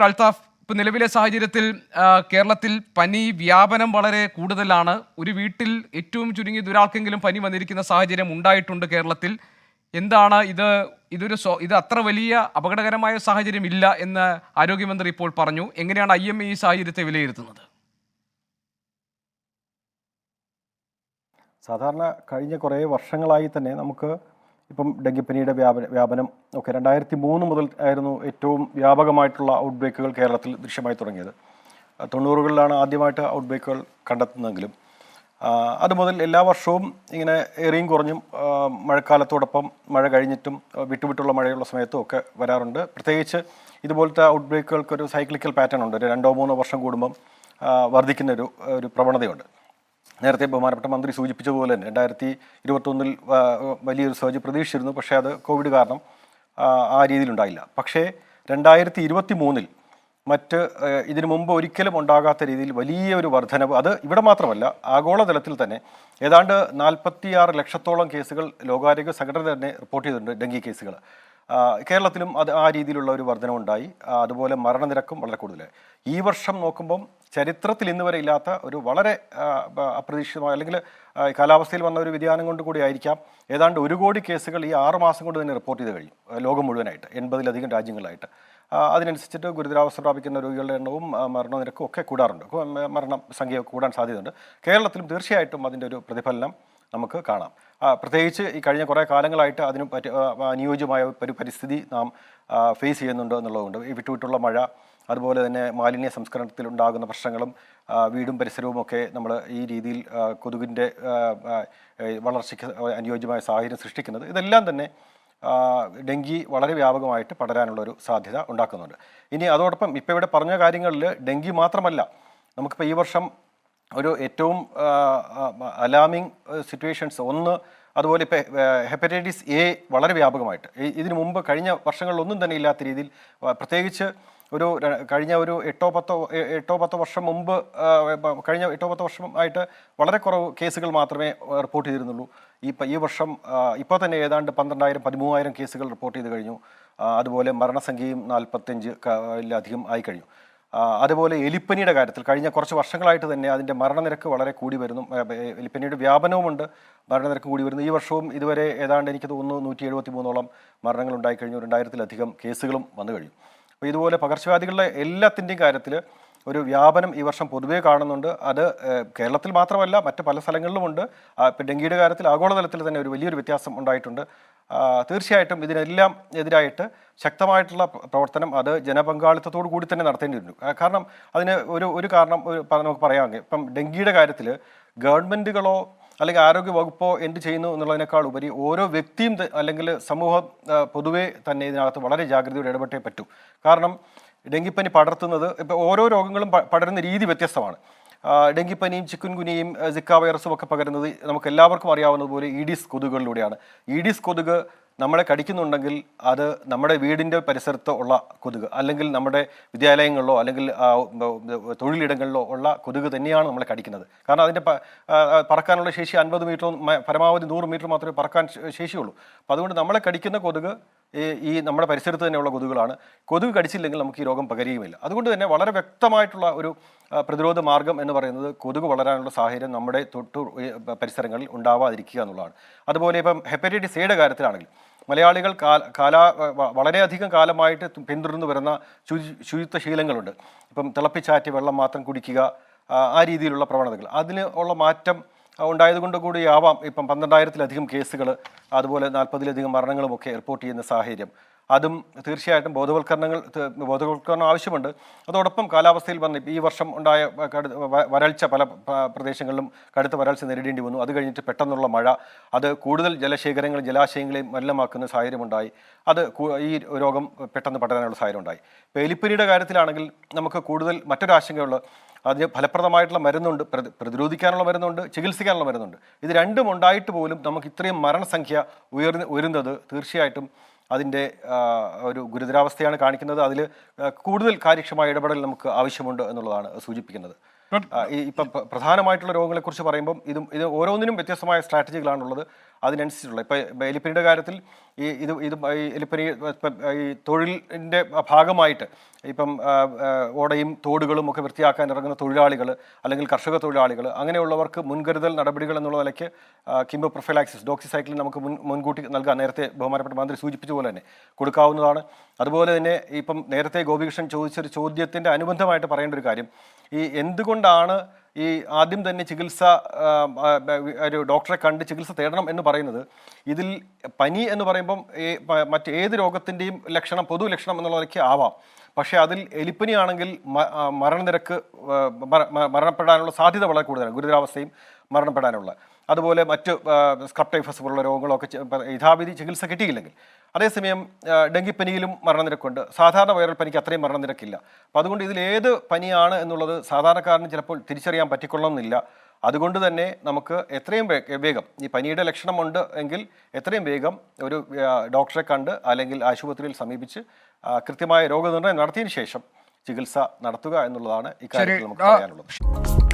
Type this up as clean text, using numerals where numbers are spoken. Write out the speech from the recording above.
Doctor Althaf, ഇപ്പോൾ നിലവിലെ സാഹചര്യത്തിൽ കേരളത്തിൽ പനി വ്യാപനം വളരെ കൂടുതലാണ്. ഒരു വീട്ടിൽ ഏറ്റവും ചുരുങ്ങിയത് ഒരാൾക്കെങ്കിലും പനി വന്നിരിക്കുന്ന സാഹചര്യം ഉണ്ടായിട്ടുണ്ട് കേരളത്തിൽ. എന്താണ് ഇത്? ഇത് അത്ര വലിയ അപകടകരമായ സാഹചര്യം ഇല്ല എന്ന് ആരോഗ്യമന്ത്രി ഇപ്പോൾ പറഞ്ഞു. എങ്ങനെയാണ് IMA ഈ സാഹചര്യത്തെ വിലയിരുത്തുന്നത്? സാധാരണ കഴിഞ്ഞ കുറേ വർഷങ്ങളായി തന്നെ നമുക്ക് ഇപ്പം ഡെങ്കിപ്പനിയുടെ വ്യാപനം ഒക്കെ 2003 മുതൽ ആയിരുന്നു ഏറ്റവും വ്യാപകമായിട്ടുള്ള ഔട്ട്ബ്രേക്കുകൾ കേരളത്തിൽ ദൃശ്യമായി തുടങ്ങിയത്. 90കളിലാണ് ആദ്യമായിട്ട് ഔട്ട്ബ്രേക്കുകൾ കണ്ടെത്തുന്നതെങ്കിലും അതുമുതൽ എല്ലാ വർഷവും ഇങ്ങനെ ഏറിയും കുറഞ്ഞും മഴക്കാലത്തോടൊപ്പം മഴ കഴിഞ്ഞിട്ടും വിട്ടുവിട്ടുള്ള മഴയുള്ള സമയത്തും ഒക്കെ വരാറുണ്ട്. പ്രത്യേകിച്ച് ഇതുപോലത്തെ ഔട്ട്ബ്രേക്കുകൾക്കൊരു സൈക്ലിക്കൽ പാറ്റേൺ ഉണ്ട്. 2-3 വർഷം കൂടുമ്പം വർദ്ധിക്കുന്ന ഒരു പ്രവണതയുണ്ട്. നേരത്തെ ബഹുമാനപ്പെട്ട മന്ത്രി സൂചിപ്പിച്ചതുപോലെ തന്നെ 2021 വലിയൊരു സർജ് പ്രതീക്ഷിച്ചിരുന്നു. പക്ഷേ അത് കോവിഡ് കാരണം ആ രീതിയിലുണ്ടായില്ല. പക്ഷേ 2023 മറ്റ് ഇതിനു മുമ്പ് ഒരിക്കലും ഉണ്ടാകാത്ത രീതിയിൽ വലിയൊരു വർധനവ്, അത് ഇവിടെ മാത്രമല്ല ആഗോളതലത്തിൽ തന്നെ ഏതാണ്ട് 46 ലക്ഷത്തോളം കേസുകൾ ലോകാരോഗ്യ സംഘടന തന്നെ റിപ്പോർട്ട് ചെയ്തിട്ടുണ്ട്, ഡെങ്കി കേസുകൾ. കേരളത്തിലും ആ രീതിയിലുള്ള ഒരു വർധനവുണ്ടായി. അതുപോലെ മരണനിരക്കും വളരെ കൂടുതലായി. ഈ വർഷം നോക്കുമ്പം ചരിത്രത്തിൽ ഇന്ന് വരെ ഇല്ലാത്ത ഒരു വളരെ അപ്രതീക്ഷിതമായ, അല്ലെങ്കിൽ കാലാവസ്ഥയിൽ വന്ന ഒരു വ്യതിയാനം കൊണ്ട് കൂടി ആയിരിക്കാം, ഏതാണ്ട് 1 കോടി കേസുകൾ ഈ 6 മാസം കൊണ്ട് തന്നെ റിപ്പോർട്ട് ചെയ്ത് കഴിഞ്ഞു ലോകം മുഴുവനായിട്ട്, 80-ലധികം രാജ്യങ്ങളിലായിട്ട്. അതിനനുസരിച്ചിട്ട് ഗുരുതരാവസ്ഥ പ്രാപിക്കുന്ന രോഗികളുടെ എണ്ണവും മരണനിരക്കും ഒക്കെ കൂടാറുണ്ട്, മരണസംഖ്യ കൂടാൻ സാധ്യതയുണ്ട്. കേരളത്തിലും തീർച്ചയായിട്ടും അതിൻ്റെ ഒരു പ്രതിഫലനം നമുക്ക് കാണാം. പ്രത്യേകിച്ച് ഈ കഴിഞ്ഞ കുറേ കാലങ്ങളായിട്ട് അതിന് അനുയോജ്യമായ ഒരു പരിസ്ഥിതി നാം ഫേസ് ചെയ്യുന്നുണ്ട് എന്നുള്ളതുകൊണ്ട് ഈ വിട്ടുവിട്ടുള്ള മഴ, അതുപോലെ തന്നെ മാലിന്യ സംസ്കരണത്തിൽ ഉണ്ടാകുന്ന പ്രശ്നങ്ങളും വീടും പരിസരവും ഒക്കെ നമ്മൾ ഈ രീതിയിൽ കൊതുകിൻ്റെ വളർച്ചയ്ക്ക് അനുയോജ്യമായ സാഹചര്യം സൃഷ്ടിക്കുന്നത്, ഇതെല്ലാം തന്നെ ഡെങ്കി വളരെ വ്യാപകമായിട്ട് പടരാനുള്ളൊരു സാധ്യത ഉണ്ടാക്കുന്നുണ്ട്. ഇനി അതോടൊപ്പം ഇപ്പോൾ ഇവിടെ പറഞ്ഞ കാര്യങ്ങളിൽ ഡെങ്കി മാത്രമല്ല, നമുക്കിപ്പോൾ ഈ വർഷം ഒരു ഏറ്റവും അലാമിങ് സിറ്റുവേഷൻസ് ഒന്ന്, അതുപോലെ ഇപ്പോൾ ഹെപ്പറ്റൈറ്റിസ് A വളരെ വ്യാപകമായിട്ട് ഇതിനു മുമ്പ് കഴിഞ്ഞ വർഷങ്ങളിലൊന്നും തന്നെ ഇല്ലാത്ത രീതിയിൽ, പ്രത്യേകിച്ച് കഴിഞ്ഞ ഒരു 8-10 വർഷം മുമ്പ്, കഴിഞ്ഞ 8-10 വർഷമായിട്ട് വളരെ കുറവ് കേസുകൾ മാത്രമേ റിപ്പോർട്ട് ചെയ്തിരുന്നുള്ളൂ. ഈ വർഷം ഇപ്പോൾ തന്നെ ഏതാണ്ട് 12,000-13,000 കേസുകൾ റിപ്പോർട്ട് ചെയ്ത് കഴിഞ്ഞു. അതുപോലെ മരണസംഖ്യയും 45-ലധികം ആയി കഴിഞ്ഞു. അതുപോലെ എലിപ്പനിയുടെ കാര്യത്തിൽ കഴിഞ്ഞ കുറച്ച് വർഷങ്ങളായിട്ട് തന്നെ അതിൻ്റെ മരണനിരക്ക് വളരെ കൂടി വരുന്നു. എലിപ്പനിയുടെ വ്യാപനവുമുണ്ട്, മരണനിരക്ക് കൂടി വരുന്നു. ഈ വർഷവും ഇതുവരെ ഏതാണ്ട് എനിക്ക് തോന്നുന്നു 173ഓളം മരണങ്ങൾ ഉണ്ടായിക്കഴിഞ്ഞു, 2000-ലധികം കേസുകളും വന്നു കഴിഞ്ഞു. അപ്പോൾ ഇതുപോലെ പകർച്ചവ്യാധികളുടെ എല്ലാത്തിൻ്റെയും കാര്യത്തിൽ ഒരു വ്യാപനം ഈ വർഷം പൊതുവേ കാണുന്നുണ്ട്. അത് കേരളത്തിൽ മാത്രമല്ല, മറ്റ് പല സ്ഥലങ്ങളിലുമുണ്ട്. ഇപ്പം ഡെങ്കിയുടെ കാര്യത്തിൽ ആഗോളതലത്തിൽ തന്നെ ഒരു വലിയൊരു വ്യത്യാസം ഉണ്ടായിട്ടുണ്ട്. തീർച്ചയായിട്ടും ഇതിനെല്ലാം എതിരായിട്ട് ശക്തമായിട്ടുള്ള പ്രവർത്തനം അത് ജനപങ്കാളിത്തത്തോടു കൂടി തന്നെ നടത്തേണ്ടിയിരുന്നു. കാരണം അതിന് ഒരു കാരണം നമുക്ക് പറയാമെങ്കിൽ, ഇപ്പം ഡെങ്കിയുടെ കാര്യത്തിൽ ഗവൺമെൻറ്റുകളോ അല്ലെങ്കിൽ ആരോഗ്യ വകുപ്പോ എന്ത് ചെയ്യുന്നു എന്നുള്ളതിനേക്കാൾ ഉപരി ഓരോ വ്യക്തിയും അല്ലെങ്കിൽ സമൂഹം പൊതുവേ തന്നെ ഇതിനകത്ത് വളരെ ജാഗ്രതയോടെ ഇടപെട്ടേ പറ്റൂ. കാരണം ഡെങ്കിപ്പനി പടർത്തുന്നത്, ഇപ്പോൾ ഓരോ രോഗങ്ങളും പടരുന്ന രീതി വ്യത്യസ്തമാണ്. ഡെങ്കിപ്പനിയും ചിക്കുൻ ഗുനിയയും സിക്ക വൈറസും ഒക്കെ പകരുന്നത് നമുക്ക് എല്ലാവർക്കും അറിയാവുന്നതുപോലെ ഈഡിസ് കൊതുകുകളിലൂടെയാണ്. ഈഡിസ് കൊതുക് നമ്മളെ കടിക്കുന്നുണ്ടെങ്കിൽ അത് നമ്മുടെ വീടിൻ്റെ പരിസരത്ത് ഉള്ള കൊതുക്, അല്ലെങ്കിൽ നമ്മുടെ വിദ്യാലയങ്ങളിലോ അല്ലെങ്കിൽ തൊഴിലിടങ്ങളിലോ ഉള്ള കൊതുക് തന്നെയാണ് നമ്മളെ കടിക്കുന്നത്. കാരണം അതിൻ്റെ പറക്കാനുള്ള ശേഷി 50 മീറ്ററും പരമാവധി 100 മീറ്റർ മാത്രമേ പറക്കാൻ ശേഷിയുള്ളൂ. അപ്പോൾ അതുകൊണ്ട് നമ്മളെ കടിക്കുന്ന കൊതുക് ഈ നമ്മുടെ പരിസരത്ത് തന്നെയുള്ള കൊതുകുകളാണ്. കൊതുക് കടിച്ചില്ലെങ്കിൽ നമുക്ക് ഈ രോഗം പകരുകയുമില്ല. അതുകൊണ്ട് തന്നെ വളരെ വ്യക്തമായിട്ടുള്ള ഒരു പ്രതിരോധ മാർഗം എന്ന് പറയുന്നത് കൊതുക് വളരാനുള്ള സാഹചര്യം നമ്മുടെ പരിസരങ്ങളിൽ ഉണ്ടാവാതിരിക്കുക എന്നുള്ളതാണ്. അതുപോലെ ഇപ്പം ഹെപ്പറ്റൈറ്റിസ് എയുടെ കാര്യത്തിലാണെങ്കിൽ മലയാളികൾ വളരെയധികം കാലമായിട്ട് പിന്തുടർന്നു വരുന്ന ശുചിത്വ ശീലങ്ങളുണ്ട്. ഇപ്പം തിളപ്പിച്ചാറ്റിയ വെള്ളം മാത്രം കുടിക്കുക, ആ രീതിയിലുള്ള പ്രവണതകൾ, അതിന് ഉള്ള മാറ്റം ഉണ്ടായതുകൊണ്ട് കൂടിയാവാം ഇപ്പം 12,000-ലധികം കേസുകൾ, അതുപോലെ 40-ലധികം മരണങ്ങളുമൊക്കെ റിപ്പോർട്ട് ചെയ്യുന്ന സാഹചര്യം. അതും തീർച്ചയായിട്ടും ബോധവൽക്കരണം ആവശ്യമുണ്ട്. അതോടൊപ്പം കാലാവസ്ഥയിൽ വന്ന് ഈ വർഷം ഉണ്ടായ വരൾച്ച, പല പ്രദേശങ്ങളിലും കടുത്ത വരൾച്ച നേരിടേണ്ടി വന്നു. അത് കഴിഞ്ഞിട്ട് പെട്ടെന്നുള്ള മഴ, അത് കൂടുതൽ ജലശേഖരങ്ങളും ജലാശയങ്ങളെയും മലിനമാക്കുന്ന സാഹചര്യമുണ്ടായി. അത് ഈ രോഗം പെട്ടെന്ന് പടരാനുള്ള സാഹചര്യം ഉണ്ടായി. ഇപ്പോൾ എലിപ്പനിയുടെ കാര്യത്തിലാണെങ്കിൽ നമുക്ക് കൂടുതൽ മറ്റൊരാശങ്കയുള്ള, അതിന് ഫലപ്രദമായിട്ടുള്ള മരുന്നുണ്ട്, പ്രതിരോധിക്കാനുള്ള മരുന്നുണ്ട്, ചികിത്സിക്കാനുള്ള മരുന്നുണ്ട്. ഇത് രണ്ടും ഉണ്ടായിട്ട് പോലും നമുക്ക് ഇത്രയും മരണസംഖ്യ ഉയരുന്നത് തീർച്ചയായിട്ടും അതിൻ്റെ ഒരു ഗുരുതരാവസ്ഥയാണ് കാണിക്കുന്നത്. അതിൽ കൂടുതൽ കാര്യക്ഷമമായ ഇടപെടൽ നമുക്ക് ആവശ്യമുണ്ട് എന്നുള്ളതാണ് സൂചിപ്പിക്കുന്നത്. ഇപ്പം പ്രധാനമായിട്ടുള്ള രോഗങ്ങളെക്കുറിച്ച് പറയുമ്പം ഇത് ഓരോന്നിനും വ്യത്യസ്തമായ സ്ട്രാറ്റജികളാണുള്ളത്. അതിനനുസരിച്ചുള്ള ഇപ്പോൾ എലിപ്പനിയുടെ കാര്യത്തിൽ ഈ എലിപ്പനി ഈ തൊഴിലിൻ്റെ ഭാഗമായിട്ട് ഇപ്പം ഓടയും തോടുകളും ഒക്കെ വൃത്തിയാക്കാൻ ഇറങ്ങുന്ന തൊഴിലാളികൾ അല്ലെങ്കിൽ കർഷക തൊഴിലാളികൾ അങ്ങനെയുള്ളവർക്ക് മുൻകരുതൽ നടപടികൾ എന്നുള്ള നിലയ്ക്ക് കിംബോ പ്രൊഫൈലാക്സിസ് ഡോക്സിസൈക്ലിൻ നമുക്ക് മുൻകൂട്ടി നൽകാൻ നേരത്തെ ബഹുമാനപ്പെട്ട മന്ത്രി സൂചിപ്പിച്ച പോലെ തന്നെ കൊടുക്കാവുന്നതാണ്. അതുപോലെ തന്നെ ഇപ്പം നേരത്തെ ഗോപികൃഷ്ണൻ ചോദിച്ചൊരു ചോദ്യത്തിൻ്റെ അനുബന്ധമായിട്ട് പറയേണ്ട ഒരു കാര്യം, ഈ എന്തുകൊണ്ടാണ് ഈ ആദ്യം തന്നെ ചികിത്സ ഒരു ഡോക്ടറെ കണ്ട് ചികിത്സ തേടണം എന്ന് പറയുന്നത്, ഇതിൽ പനി എന്ന് പറയുമ്പം മറ്റേത് രോഗത്തിൻ്റെയും ലക്ഷണം പൊതു ലക്ഷണം എന്നുള്ളതൊക്കെ ആവാം. പക്ഷേ അതിൽ എലിപ്പനി ആണെങ്കിൽ മരണനിരക്ക് മരണപ്പെടാനുള്ള സാധ്യത വളരെ കൂടുതലാണ്, ഗുരുതരാവസ്ഥയും മരണപ്പെടാനുള്ള. അതുപോലെ മറ്റ് സ്കർട്ട് ടൈഫസ് പോലുള്ള രോഗങ്ങളൊക്കെ യഥാവിധി ചികിത്സ കിട്ടിയില്ലെങ്കിൽ. അതേസമയം ഡെങ്കിപ്പനിയിലും മരണനിരക്കുണ്ട്, സാധാരണ വൈറൽ പനിക്ക് അത്രയും മരണനിരക്കില്ല. അപ്പം അതുകൊണ്ട് ഇതിൽ ഏത് പനിയാണ് എന്നുള്ളത് സാധാരണക്കാരന് ചിലപ്പോൾ തിരിച്ചറിയാൻ പറ്റിക്കൊള്ളണമെന്നില്ല. അതുകൊണ്ട് തന്നെ നമുക്ക് എത്രയും വേഗം ഈ പനിയുടെ ലക്ഷണമുണ്ട് എങ്കിൽ എത്രയും വേഗം ഒരു ഡോക്ടറെ കണ്ട് അല്ലെങ്കിൽ ആശുപത്രിയിൽ സമീപിച്ച് കൃത്യമായ രോഗനിർണയം നടത്തിയതിനു ശേഷം ചികിത്സ നടത്തുക എന്നുള്ളതാണ് ഇക്കാര്യത്തിൽ നമുക്ക് പറയാനുള്ളത്.